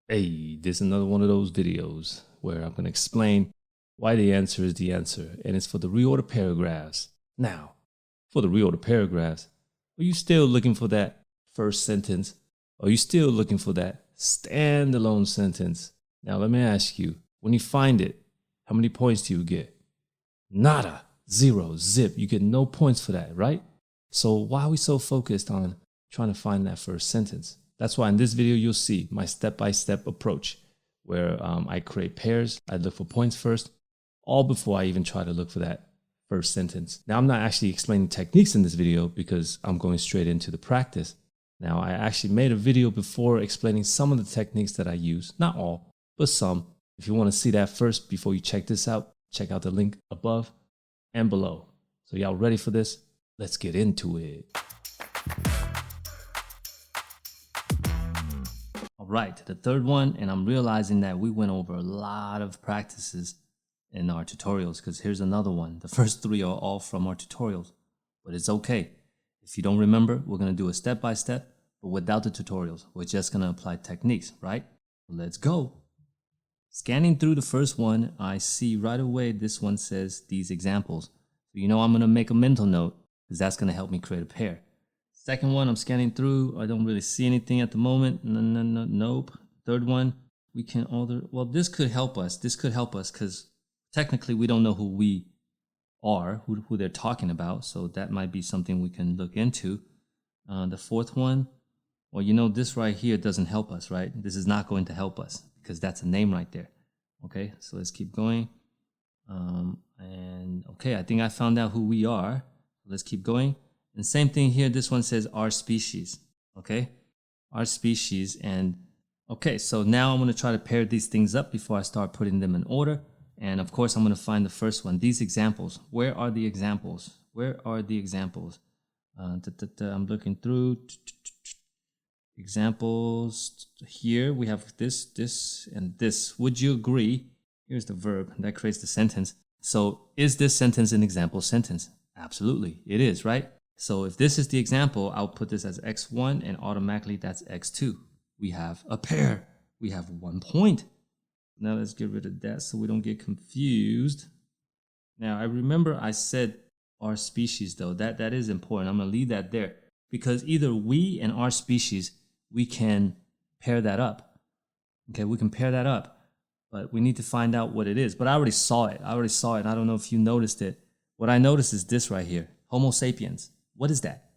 Hey, this is another one of those videos where I'm going to explain why the answer is the answer, and it's for the reorder paragraphs. Now, for the reorder paragraphs, are you still looking for that first sentence? Are you still looking for that standalone sentence? Now, let me ask you, when you find it, how many points do you get? Nada, zero, zip. You get no points for that, right? So why are we so focused on trying to find that first sentence? That's why in this video, you'll see my step-by-step approach where I create pairs. I look for points first, all before I even try to look for that first sentence. Now, I'm not actually explaining techniques in this video because I'm going straight into the practice. Now, I actually made a video before explaining some of the techniques that I use, not all, but some. If you want to see that first before you check this out, check out the link above and below. So y'all ready for this? Let's get into it. All right, the third one, and I'm realizing that we went over a lot of practices in our tutorials because here's another one. The first three are all from our tutorials, but it's okay. If you don't remember, we're going to do a step-by-step, but without the tutorials. We're just going to apply techniques, right? Let's go. Scanning through the first one, I see right away this one says these examples. So you know I'm going to make a mental note because that's going to help me create a pair. Second one, I'm scanning through. I don't really see anything at the moment. Nope. Third one, we can alter. Well, this could help us. This could help us because technically we don't know who we are, who they're talking about. So that might be something we can look into. The fourth one, well, you know, this right here doesn't help us, right? This is not going to help us because that's a name right there. Okay, so let's keep going. And okay, I think I found out who we are. Let's keep going. And same thing here, this one says our species, okay? Our species, and okay, so now I'm gonna try to pair these things up before I start putting them in order. And of course, I'm gonna find the first one, these examples. Where are the examples? Where are the examples? I'm looking through. Examples, here we have this, this, and this. Would you agree? Here's the verb, that creates the sentence. So is this sentence an example sentence? Absolutely, it is, right? So if this is the example, I'll put this as x1 and automatically that's x2. We have a pair. We have 1 point. Now let's get rid of that so we don't get confused. Now I remember I said our species though. That is important. I'm going to leave that there because either we and our species, we can pair that up. Okay, we can pair that up, but we need to find out what it is. But I already saw it. I don't know if you noticed it. What I noticed is this right here, Homo sapiens. What is that?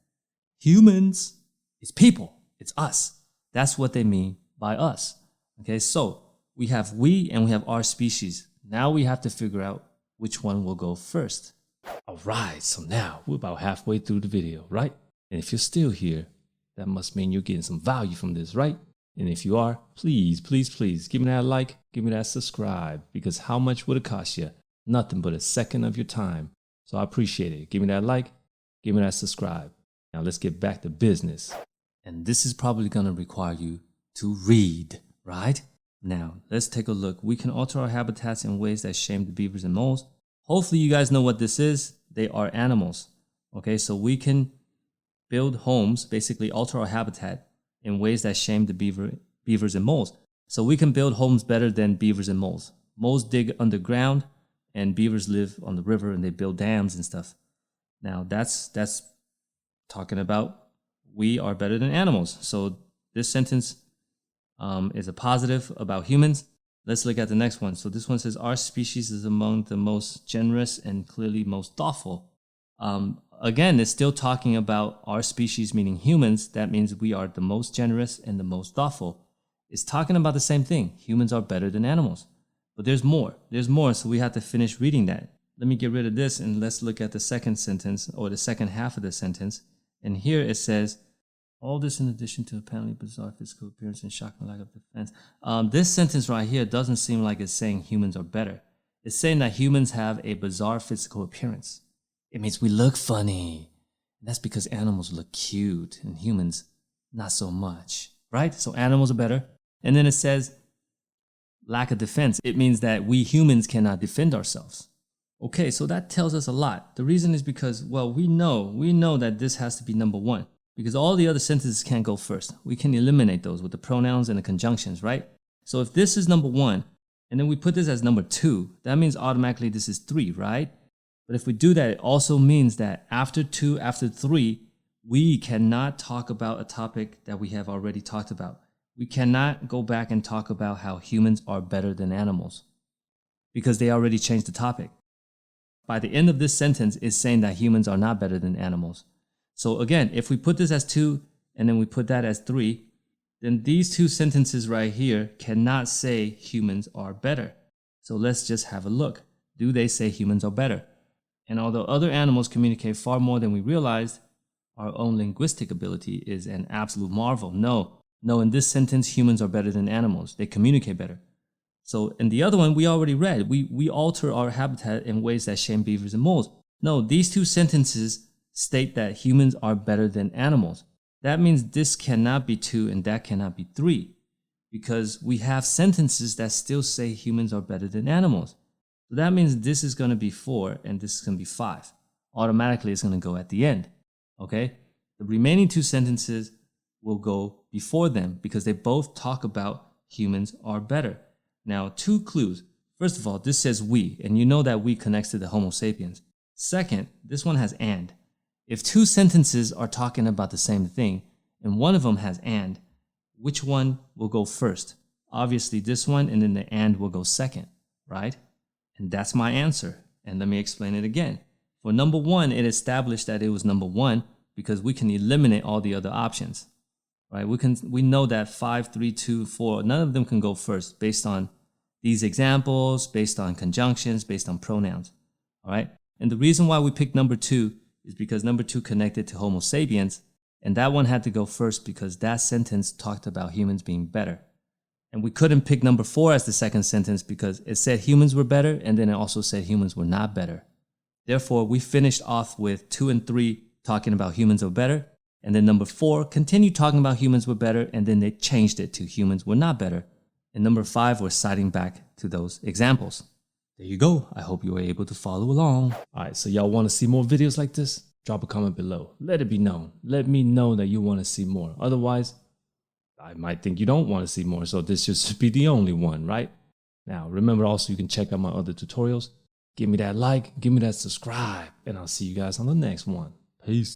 Humans. It's people. It's us. That's what they mean by us. Okay, so we have we and we have our species. Now we have to figure out which one will go first. All right, so now we're about halfway through the video, right? And if you're still here, that must mean you're getting some value from this, right? And if you are, please, please, please give me that like, give me that subscribe, because how much would it cost you? Nothing but a second of your time. So I appreciate it. Give me that like, give me that subscribe. Now let's get back to business. And this is probably going to require you to read, right? Now let's take a look. We can alter our habitats in ways that shame the beavers and moles. Hopefully you guys know what this is. They are animals. Okay, so we can build homes, basically alter our habitat in ways that shame the beavers and moles. So we can build homes better than beavers and moles. Moles dig underground and beavers live on the river and they build dams and stuff. Now that's talking about we are better than animals. So this sentence is a positive about humans. Let's look at the next one. So this one says our species is among the most generous and clearly most thoughtful. Again, it's still talking about our species, meaning humans. That means we are the most generous and the most thoughtful. It's talking about the same thing. Humans are better than animals. But there's more. There's more, so we have to finish reading that. Let me get rid of this and let's look at the second sentence or the second half of the sentence. And here it says, all this in addition to apparently bizarre physical appearance and shocking lack of defense. This sentence right here doesn't seem like it's saying humans are better. It's saying that humans have a bizarre physical appearance. It means we look funny. That's because animals look cute and humans not so much, right? So animals are better. And then it says lack of defense. It means that we humans cannot defend ourselves. Okay, so that tells us a lot. The reason is because, well, we know that this has to be number one because all the other sentences can't go first. We can eliminate those with the pronouns and the conjunctions, right? So if this is number 1, and then we put this as number 2, that means automatically this is 3, right? But if we do that, it also means that after 2, after 3, we cannot talk about a topic that we have already talked about. We cannot go back and talk about how humans are better than animals because they already changed the topic. By the end of this sentence, it's saying that humans are not better than animals. So again, if we put this as 2 and then we put that as 3, then these two sentences right here cannot say humans are better. So let's just have a look. Do they say humans are better? And although other animals communicate far more than we realized, our own linguistic ability is an absolute marvel. No, in this sentence, humans are better than animals. They communicate better. So in the other one, we already read, we alter our habitat in ways that shame beavers and moles. No, these two sentences state that humans are better than animals. That means this cannot be 2 and that cannot be 3 because we have sentences that still say humans are better than animals. So that means this is going to be 4 and this is going to be 5. Automatically, it's going to go at the end. Okay? The remaining 2 sentences will go before them because they both talk about humans are better. Now, 2 clues. First of all, this says we, and you know that we connects to the Homo sapiens. Second, this one has and. If 2 sentences are talking about the same thing, and one of them has and, which one will go first? Obviously this one, and then the and will go second, right? And that's my answer. And let me explain it again. For number 1, it established that it was number 1 because we can eliminate all the other options, right? We know that 5, 3, 2, 4, none of them can go first based on these examples, based on conjunctions, based on pronouns, all right? And the reason why we picked number 2 is because number 2 connected to Homo sapiens, and that one had to go first because that sentence talked about humans being better. And we couldn't pick number 4 as the second sentence because it said humans were better, and then it also said humans were not better. Therefore, we finished off with 2 and 3 talking about humans are better, and then number 4 continued talking about humans were better, and then they changed it to humans were not better. And number 5 was citing back to those examples. There you go. I hope you were able to follow along. All right, so y'all want to see more videos like this? Drop a comment below. Let it be known. Let me know that you want to see more. Otherwise, I might think you don't want to see more, so this should be the only one, right? Now, remember also you can check out my other tutorials. Give me that like, give me that subscribe, and I'll see you guys on the next one. Peace.